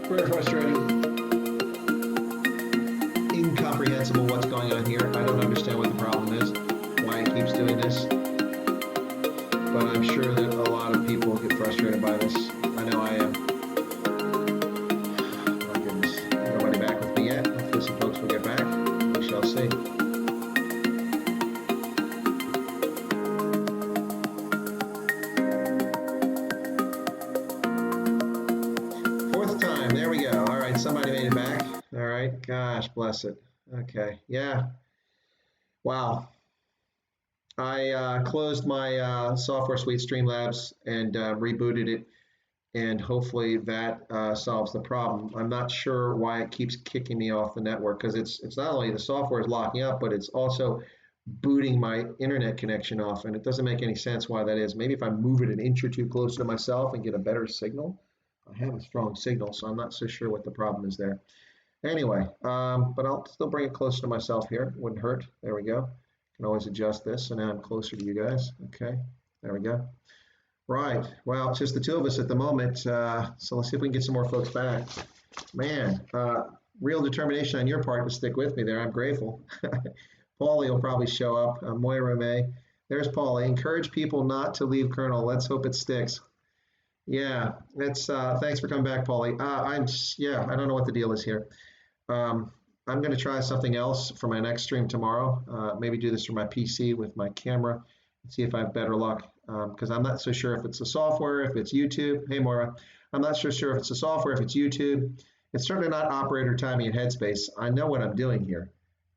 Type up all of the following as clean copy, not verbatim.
Very frustrating. Incomprehensible what's going on here. I don't understand what the problem is, why it keeps doing this. But I'm sure that a lot of people get frustrated by this. I know I am. My goodness. Nobody back with me yet. Hopefully some folks will get back. We shall see. Fourth time. There we go. All right. Somebody made it back. All right. Gosh, bless it. Okay. Yeah. Wow. I closed my software suite Streamlabs and rebooted it, and hopefully that solves the problem. I'm not sure why it keeps kicking me off the network, because it's not only the software is locking up, but it's also booting my internet connection off, and it doesn't make any sense why that is. Maybe if I move it an inch or two closer to myself and get a better signal. I have a strong signal, so I'm not so sure what the problem is there. Anyway, but I'll still bring it closer to myself here. Wouldn't hurt. There we go. Can always adjust this, so now I'm closer to you guys. Okay, there we go. Right, well, it's just the two of us at the moment, so let's see if we can get some more folks back. Man, real determination on your part to stick with me there. I'm grateful. Paulie will probably show up. Moira May. There's Paulie. Encourage people not to leave Colonel. Let's hope it sticks. Yeah, it's thanks for coming back, Paulie. I don't know what the deal is here. I'm going to try something else for my next stream tomorrow. Maybe do this from my PC with my camera and see if I have better luck. Because I'm not so sure if it's the software, if it's YouTube. Hey, Maura. I'm not so sure if it's the software, if it's YouTube. It's certainly not operator timing and headspace. I know what I'm doing here,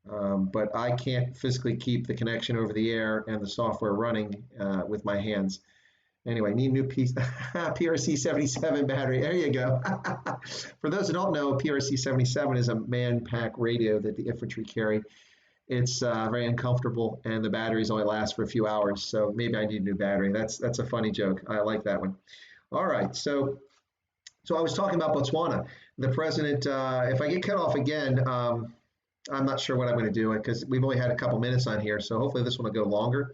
but I can't physically keep the connection over the air and the software running with my hands. Anyway, need new PRC 77 battery. There you go. For those who don't know, PRC 77 is a man-pack radio that the infantry carry. It's very uncomfortable, and the batteries only last for a few hours. So maybe I need a new battery. That's a funny joke. I like that one. All right. So I was talking about Botswana. The president. If I get cut off again, I'm not sure what I'm going to do, because we've only had a couple minutes on here. So hopefully this one will go longer,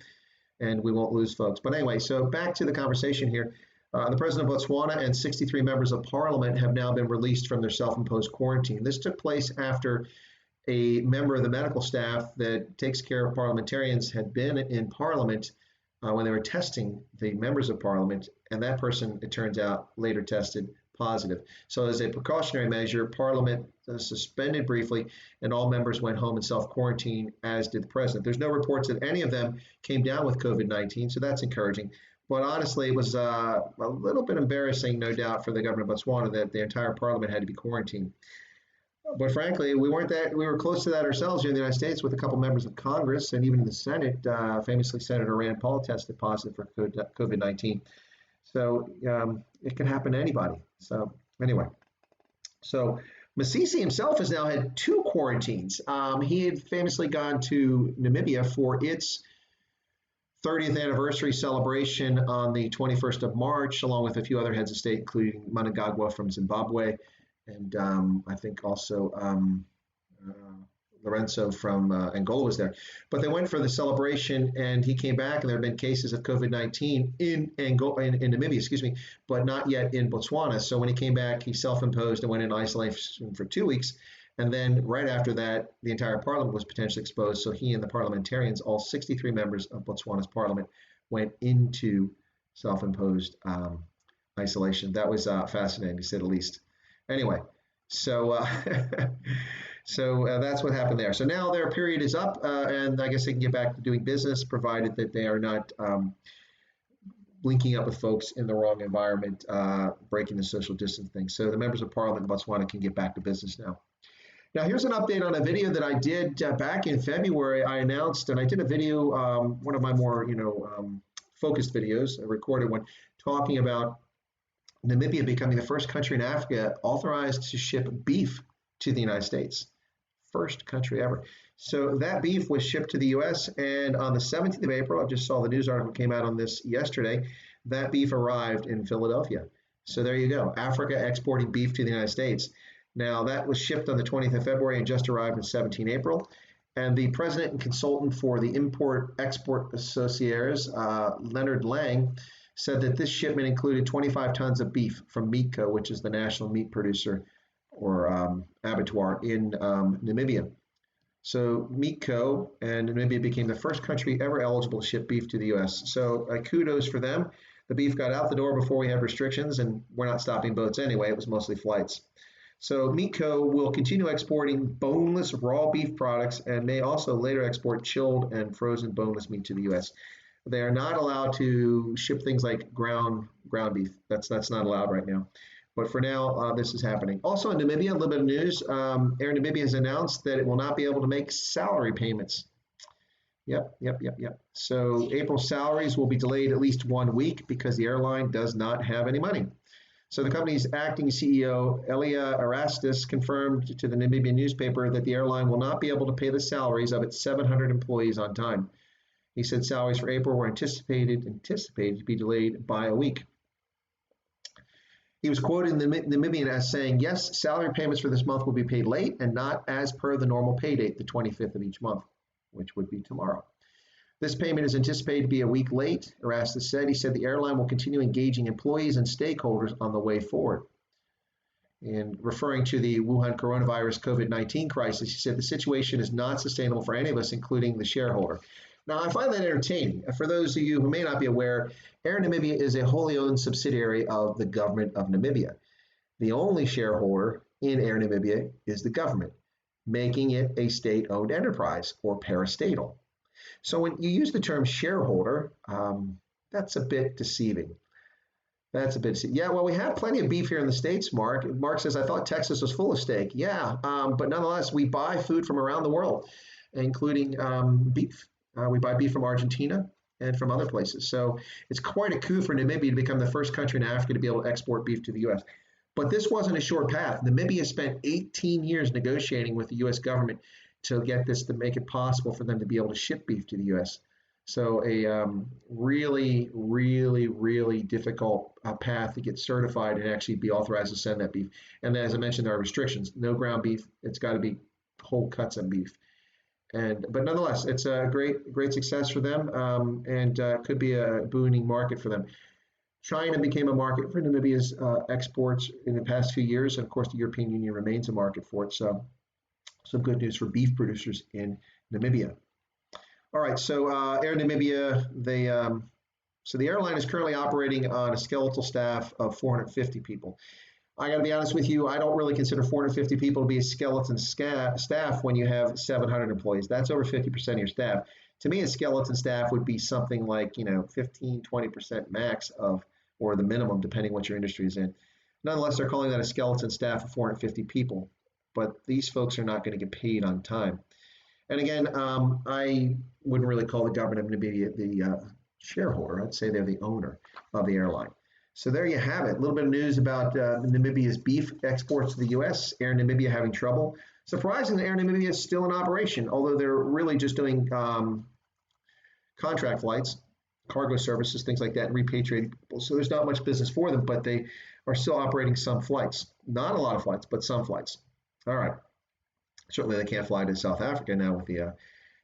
and we won't lose folks. But anyway, so back to the conversation here. The president of Botswana and 63 members of parliament have now been released from their self-imposed quarantine. This took place after a member of the medical staff that takes care of parliamentarians had been in parliament when they were testing the members of parliament, and that person, it turns out, later tested positive. So as a precautionary measure, parliament suspended briefly, and all members went home in self-quarantine, as did the president. There's no reports that any of them came down with COVID-19, so that's encouraging. But honestly, it was a little bit embarrassing, no doubt, for the government of Botswana that the entire parliament had to be quarantined. But frankly, we were close to that ourselves here in the United States with a couple members of Congress, and even in the Senate. Famously, Senator Rand Paul tested positive for COVID-19. So it can happen to anybody. So anyway, so Masisi himself has now had 2 quarantines. He had famously gone to Namibia for its 30th anniversary celebration on the 21st of March, along with a few other heads of state, including Mnangagwa from Zimbabwe, and I think also Lorenzo from Angola was there. But they went for the celebration, and he came back, and there have been cases of COVID-19 in Namibia, but not yet in Botswana. So when he came back, he self-imposed and went in isolation for 2 weeks. And then right after that, the entire parliament was potentially exposed. So he and the parliamentarians, all 63 members of Botswana's parliament, went into self-imposed isolation. That was fascinating, to say the least. Anyway, so that's what happened there. So now their period is up, and I guess they can get back to doing business, provided that they are not linking up with folks in the wrong environment, breaking the social distance thing. So the members of parliament in Botswana can get back to business now. Now, here's an update on a video that I did back in February. I announced, and I did a video, one of my more, focused videos, a recorded one, talking about Namibia becoming the first country in Africa authorized to ship beef to the United States. First country ever. So that beef was shipped to the U.S., and on the 17th of April, I just saw the news article came out on this yesterday, that beef arrived in Philadelphia. So there you go, Africa exporting beef to the United States. Now, that was shipped on the 20th of February and just arrived on 17 April. And the president and consultant for the Import-Export Associates, Leonard Lang, said that this shipment included 25 tons of beef from Meatco, which is the national meat producer or abattoir in Namibia. So Meatco and Namibia became the first country ever eligible to ship beef to the U.S. So kudos for them. The beef got out the door before we had restrictions, and we're not stopping boats anyway. It was mostly flights. So Meatco will continue exporting boneless raw beef products and may also later export chilled and frozen boneless meat to the U.S. They are not allowed to ship things like ground beef. That's not allowed right now. But for now, this is happening. Also in Namibia, a little bit of news. Air Namibia has announced that it will not be able to make salary payments. Yep. So April salaries will be delayed at least 1 week because the airline does not have any money. So the company's acting CEO, Elia Erastus, confirmed to the Namibian newspaper that the airline will not be able to pay the salaries of its 700 employees on time. He said salaries for April were anticipated to be delayed by a week. He was quoted in the Namibian as saying, yes, salary payments for this month will be paid late and not as per the normal pay date, the 25th of each month, which would be tomorrow. This payment is anticipated to be a week late, Erastus said. He said the airline will continue engaging employees and stakeholders on the way forward. And referring to the Wuhan coronavirus COVID-19 crisis, he said the situation is not sustainable for any of us, including the shareholder. Now, I find that entertaining. For those of you who may not be aware, Air Namibia is a wholly owned subsidiary of the government of Namibia. The only shareholder in Air Namibia is the government, making it a state-owned enterprise or parastatal. So when you use the term shareholder, that's a bit deceiving. Yeah, well, we have plenty of beef here in the States, Mark. Mark says, I thought Texas was full of steak. Yeah, but nonetheless, we buy food from around the world, including beef. We buy beef from Argentina and from other places. So it's quite a coup for Namibia to become the first country in Africa to be able to export beef to the U.S. But this wasn't a short path. Namibia spent 18 years negotiating with the U.S. government to get this to make it possible for them to be able to ship beef to the U.S. So a really, really, really difficult path to get certified and actually be authorized to send that beef. And as I mentioned, there are restrictions. No ground beef. It's got to be whole cuts of beef. But nonetheless, it's a great success for them, and could be a booming market for them. China became a market for Namibia's exports in the past few years, and of course, the European Union remains a market for it. So, some good news for beef producers in Namibia. All right, so Air Namibia, so the airline is currently operating on a skeletal staff of 450 people. I got to be honest with you, I don't really consider 450 people to be a skeleton staff when you have 700 employees. That's over 50% of your staff. To me, a skeleton staff would be something like, 15, 20% max of, or the minimum, depending what your industry is in. Nonetheless, they're calling that a skeleton staff of 450 people, but these folks are not going to get paid on time. And again, I wouldn't really call the government of Namibia the shareholder. I'd say they're the owner of the airline. So there you have it. A little bit of news about Namibia's beef exports to the U.S. Air Namibia having trouble. Surprisingly, Air Namibia is still in operation, although they're really just doing contract flights, cargo services, things like that, and repatriating people. So there's not much business for them, but they are still operating some flights. Not a lot of flights, but some flights. All right. Certainly they can't fly to South Africa now with the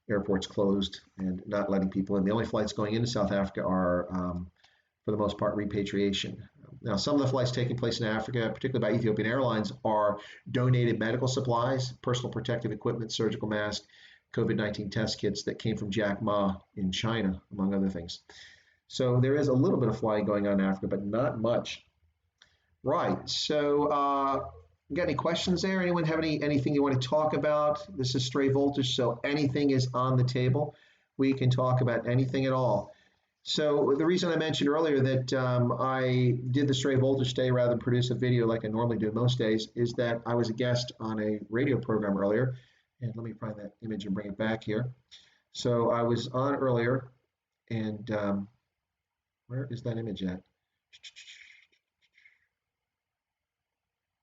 airports closed and not letting people in. The only flights going into South Africa are for the most part, repatriation. Now, some of the flights taking place in Africa, particularly by Ethiopian Airlines, are donated medical supplies, personal protective equipment, surgical masks, COVID-19 test kits that came from Jack Ma in China, among other things. So there is a little bit of flying going on in Africa, but not much. Right. So, got any questions there? Anyone have anything you want to talk about? This is Stray Voltage, so anything is on the table. We can talk about anything at all. So the reason I mentioned earlier that I did the Stray Voltage day rather than produce a video like I normally do most days is that I was a guest on a radio program earlier. And let me find that image and bring it back here. So I was on earlier, and where is that image at?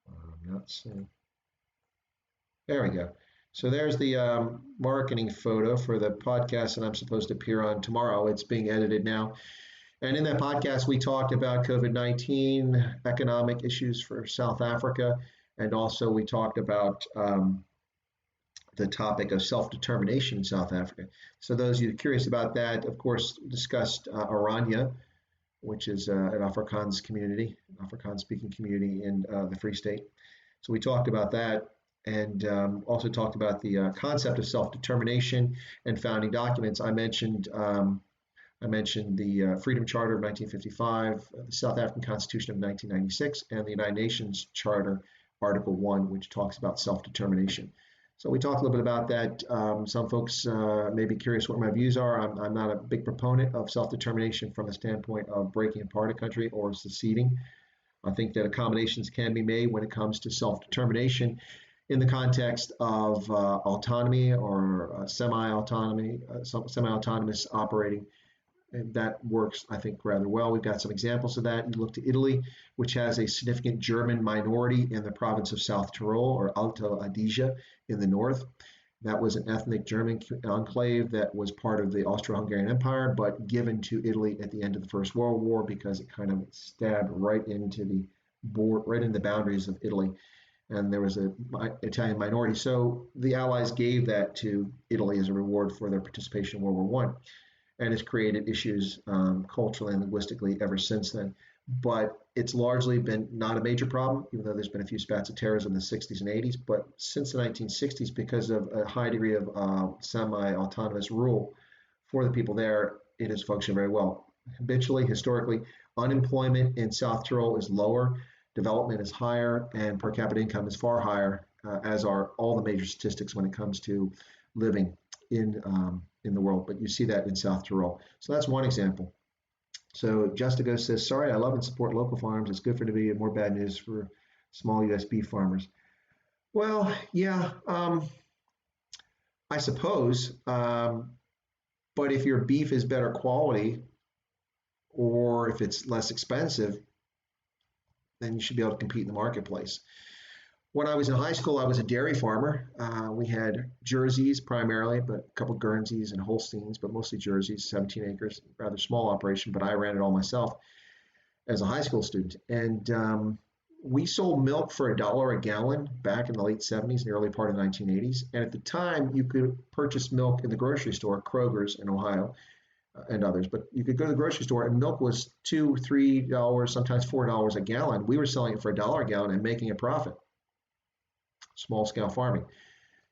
I'm not seeing. There we go. So there's the marketing photo for the podcast that I'm supposed to appear on tomorrow. It's being edited now. And in that podcast, we talked about COVID-19, economic issues for South Africa, and also we talked about the topic of self-determination in South Africa. So those of you curious about that, of course, discussed Oranje, which is an Afrikaans community, Afrikaans-speaking community in the Free State. So we talked about that, and also talked about the concept of self-determination and founding documents. I mentioned the Freedom Charter of 1955, the South African Constitution of 1996, and the United Nations Charter, Article 1, which talks about self-determination. So we talked a little bit about that. Some folks may be curious what my views are. I'm not a big proponent of self-determination from the standpoint of breaking apart a country or seceding. I think that accommodations can be made when it comes to self-determination in the context of autonomy or semi-autonomy, semi-autonomous operating. And that works, I think, rather well. We've got some examples of that. You look to Italy, which has a significant German minority in the province of South Tyrol or Alto Adige in the north. That was an ethnic German enclave that was part of the Austro-Hungarian Empire, but given to Italy at the end of the First World War because it kind of stabbed right into the boundaries of Italy, and there was an Italian minority. So the Allies gave that to Italy as a reward for their participation in World War One, and it's created issues culturally and linguistically ever since then. But it's largely been not a major problem, even though there's been a few spats of terrorism in the 60s and 80s. But since the 1960s, because of a high degree of semi-autonomous rule for the people there, it has functioned very well. Habitually, historically, unemployment in South Tyrol is lower, development is higher, and per capita income is far higher, as are all the major statistics when it comes to living in the world. But you see that in South Tyrol. So that's one example. So Justigo says, sorry, I love and support local farms. It's good for Namibia and more bad news for small U.S. beef farmers. Well, yeah, I suppose. But if your beef is better quality or if it's less expensive, then you should be able to compete in the marketplace. When I was in high school, I was a dairy farmer. We had Jerseys primarily, but a couple Guernseys and Holsteins, but mostly Jerseys, 17 acres, rather small operation, but I ran it all myself as a high school student. And we sold milk for $1 a gallon back in the late 70s and the early part of the 1980s. And at the time, you could purchase milk in the grocery store, Kroger's in Ohio, and others. But you could go to the grocery store and milk was $2, $3, sometimes $4 a gallon. We were selling it for $1 a gallon and making a profit. Small scale farming.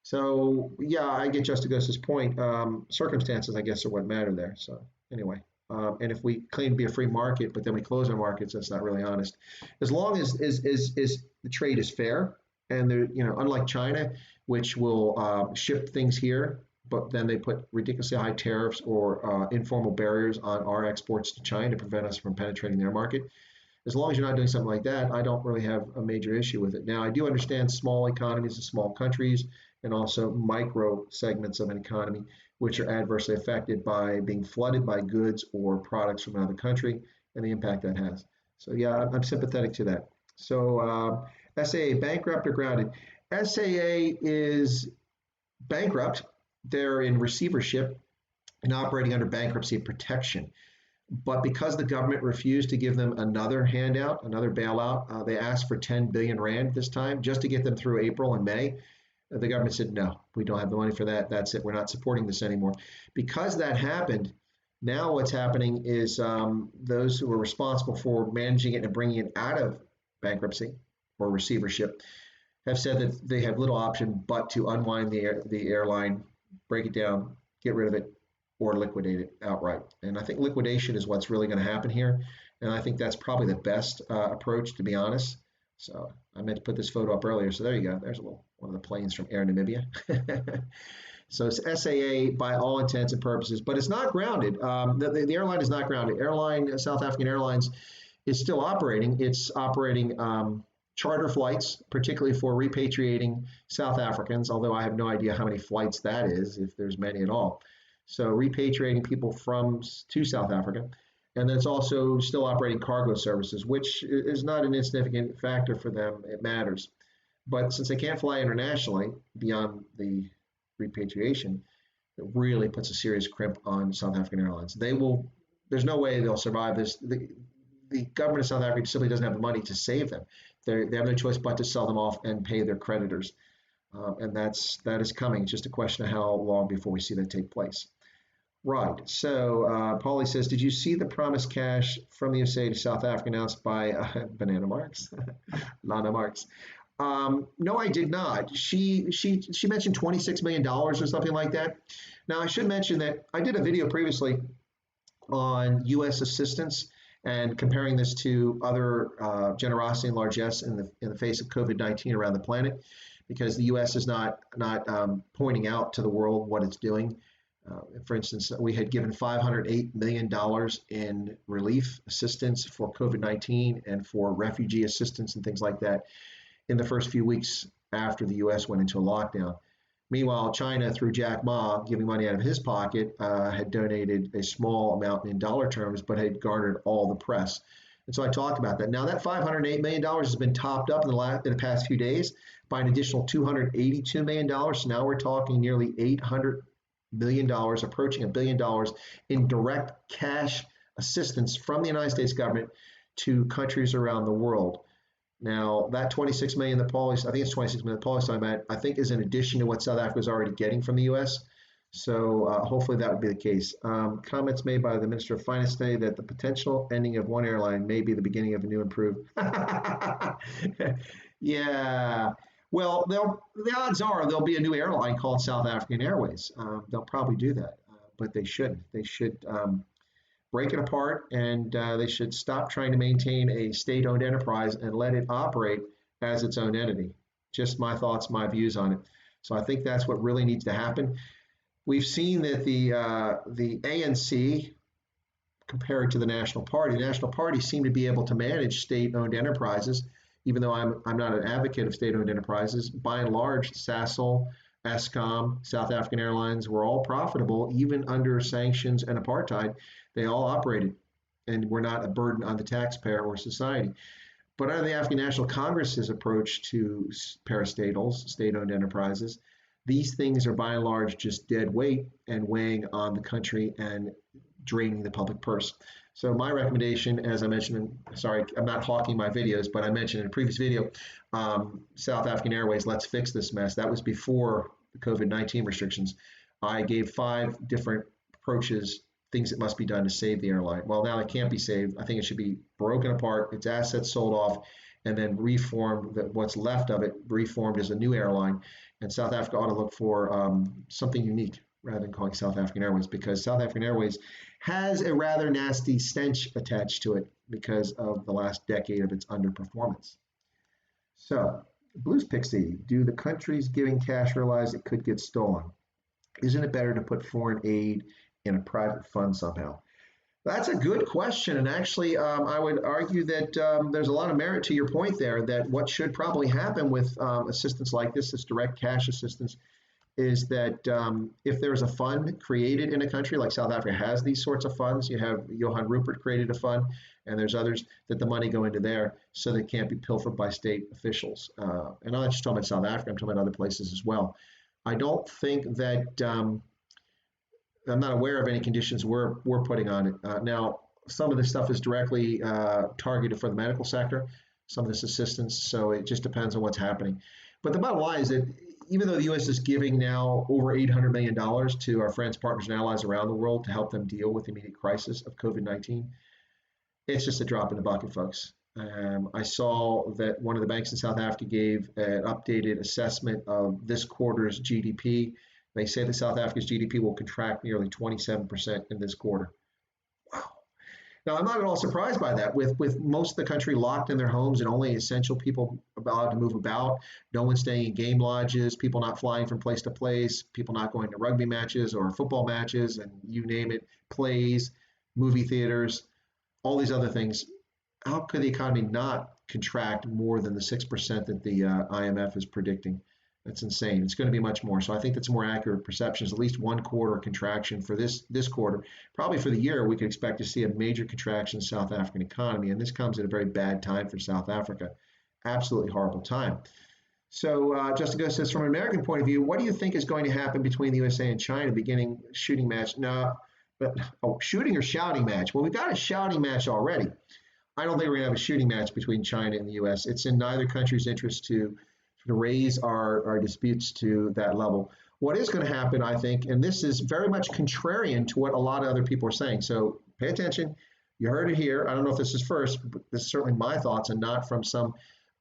So yeah, I get Justigos's point. Circumstances, I guess, are what matter there. So anyway, and if we claim to be a free market, but then we close our markets, that's not really honest. As long as the trade is fair, and they're, unlike China, which will ship things here, but then they put ridiculously high tariffs or informal barriers on our exports to China to prevent us from penetrating their market. As long as you're not doing something like that, I don't really have a major issue with it. Now, I do understand small economies and small countries and also micro segments of an economy, which are adversely affected by being flooded by goods or products from another country and the impact that has. So yeah, I'm sympathetic to that. So SAA, bankrupt or grounded? SAA is bankrupt. They're in receivership and operating under bankruptcy protection. But because the government refused to give them another handout, another bailout, they asked for 10 billion rand this time just to get them through April and May. The government said, no, we don't have the money for that. That's it. We're not supporting this anymore. Because that happened, now what's happening is those who are responsible for managing it and bringing it out of bankruptcy or receivership have said that they have little option but to unwind the airline, break it down, get rid of it, or liquidate it outright. And I think liquidation is what's really going to happen here. And I think that's probably the best approach, to be honest. So I meant to put this photo up earlier. So there you go. There's one of the planes from Air Namibia. So it's SAA by all intents and purposes, but it's not grounded. The airline is not grounded. South African Airlines is still operating. It's operating charter flights, particularly for repatriating South Africans, although I have no idea how many flights that is, if there's many at all. So repatriating people to South Africa. And then it's also still operating cargo services, which is not an insignificant factor for them. It matters. But since they can't fly internationally beyond the repatriation, it really puts a serious crimp on South African Airlines. There's no way they'll survive this. The government of South Africa simply doesn't have the money to save them. They have no choice but to sell them off and pay their creditors. And that is coming. It's just a question of how long before we see that take place. Right. So Paulie says, did you see the promised cash from the USA to South Africa announced by Banana Marks? Lana Marks. No, I did not. She mentioned $26 million or something like that. Now, I should mention that I did a video previously on U.S. assistance and comparing this to other generosity and largesse in the face of COVID-19 around the planet, because the U.S. is not pointing out to the world what it's doing. For instance, we had given $508 million in relief assistance for COVID-19 and for refugee assistance and things like that in the first few weeks after the U.S. went into a lockdown. Meanwhile, China, through Jack Ma, giving money out of his pocket, had donated a small amount in dollar terms, but had garnered all the press. And so I talked about that. Now that $508 million has been topped up in the past few days by an additional $282 million. So now we're talking nearly $800 million, approaching $1 billion in direct cash assistance from the United States government to countries around the world. Now, that 26 million that Paul is, I think it's 26 million that Paul is talking about, I think is in addition to what South Africa is already getting from the U.S. So hopefully that would be the case. Comments made by the Minister of Finance today that the potential ending of one airline may be the beginning of a new improved. Yeah. Well, the odds are there'll be a new airline called South African Airways. They'll probably do that, but they shouldn't. They should break it apart, and they should stop trying to maintain a state-owned enterprise and let it operate as its own entity. Just my thoughts, my views on it. So I think that's what really needs to happen. We've seen that the ANC, compared to the National Party seem to be able to manage state-owned enterprises, even though I'm not an advocate of state-owned enterprises. By and large, Sasol, Eskom, South African Airlines were all profitable, even under sanctions and apartheid. They all operated and were not a burden on the taxpayer or society. But under the African National Congress's approach to parastatals, state-owned enterprises, these things are by and large just dead weight and weighing on the country and draining the public purse. So my recommendation, as I mentioned, sorry, I'm not hawking my videos, but I mentioned in a previous video, South African Airways, let's fix this mess. That was before the COVID-19 restrictions. I gave 5 different approaches, things that must be done to save the airline. Well, now it can't be saved. I think it should be broken apart, its assets sold off, and then reformed, what's left of it, reformed as a new airline. And South Africa ought to look for something unique rather than calling South African Airways, because South African Airways has a rather nasty stench attached to it because of the last decade of its underperformance. So, Blues Pixie, do the countries giving cash realize it could get stolen? Isn't it better to put foreign aid in a private fund somehow? That's a good question. And actually, I would argue that there's a lot of merit to your point there, that what should probably happen with assistance like this direct cash assistance, is that if there's a fund created in a country, like South Africa has these sorts of funds, you have Johan Rupert created a fund, and there's others, that the money go into there so that it can't be pilfered by state officials. And I'm not just talking about South Africa, I'm talking about other places as well. I don't think that, I'm not aware of any conditions we're putting on it. Now, some of this stuff is directly targeted for the medical sector, some of this assistance, so it just depends on what's happening. But the bottom line is that even though the U.S. is giving now over $800 million to our friends, partners, and allies around the world to help them deal with the immediate crisis of COVID-19, it's just a drop in the bucket, folks. I saw that one of the banks in South Africa gave an updated assessment of this quarter's GDP. They say that South Africa's GDP will contract nearly 27% in this quarter. Wow. Now, I'm not at all surprised by that. With most of the country locked in their homes and only essential people allowed to move about, no one staying in game lodges, people not flying from place to place, people not going to rugby matches or football matches, and you name it, plays, movie theaters, all these other things. How could the economy not contract more than the 6% that the IMF is predicting? That's insane. It's going to be much more. So I think that's a more accurate perception. Is at least 1 quarter contraction for this quarter. Probably for the year, we could expect to see a major contraction in the South African economy. And this comes at a very bad time for South Africa. Absolutely horrible time. So Justin Go says, from an American point of view, what do you think is going to happen between the USA and China beginning shooting match? No, but shooting or shouting match? Well, we've got a shouting match already. I don't think we're going to have a shooting match between China and the US. It's in neither country's interest to raise our disputes to that level. What is going to happen, I think, and this is very much contrarian to what a lot of other people are saying. So pay attention. You heard it here. I don't know if this is first, but this is certainly my thoughts and not from some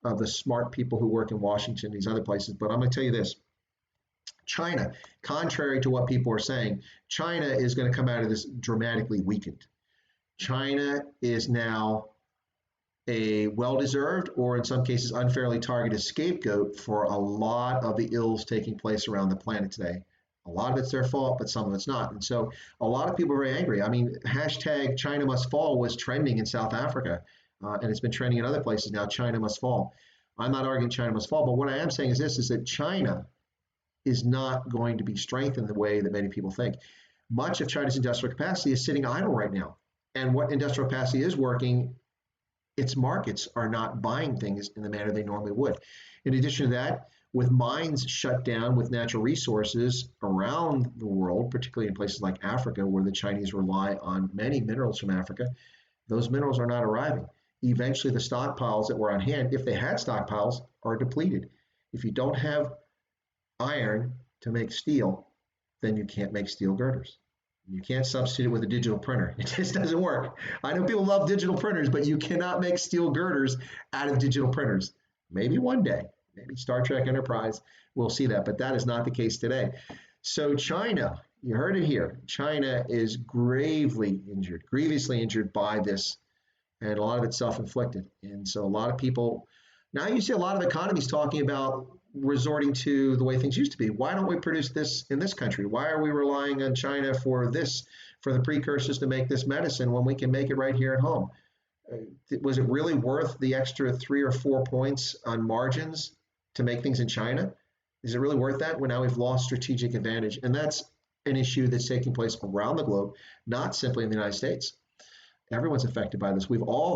of the smart people who work in Washington, these other places. But I'm going to tell you this. China, contrary to what people are saying, China is going to come out of this dramatically weakened. China is now a well-deserved, or in some cases unfairly targeted, scapegoat for a lot of the ills taking place around the planet today. A lot of it's their fault, but some of it's not. And so a lot of people are very angry. I mean, hashtag China must fall was trending in South Africa, and it's been trending in other places now. China must fall. I'm not arguing China must fall, but what I am saying is this, is that China is not going to be strengthened the way that many people think. Much of China's industrial capacity is sitting idle right now. And what industrial capacity is working, its markets are not buying things in the manner they normally would. In addition to that, with mines shut down, with natural resources around the world, particularly in places like Africa, where the Chinese rely on many minerals from Africa, those minerals are not arriving. Eventually, the stockpiles that were on hand, if they had stockpiles, are depleted. If you don't have iron to make steel, then you can't make steel girders. You can't substitute it with a digital printer. It just doesn't work. I know people love digital printers, but you cannot make steel girders out of digital printers. Maybe one day, maybe Star Trek Enterprise will see that, but that is not the case today. So China, you heard it here, China is grievously injured by this, and a lot of it's self-inflicted. And so a lot of people, now you see a lot of economies talking about resorting to the way things used to be. Why don't we produce this in this country? Why are we relying on China for this, for the precursors to make this medicine when we can make it right here at home? Was it really worth the extra 3 or 4 points on margins to make things in China? Is it really worth that when now we've lost strategic advantage? And that's an issue that's taking place around the globe, not simply in the United States. Everyone's affected by this. We've all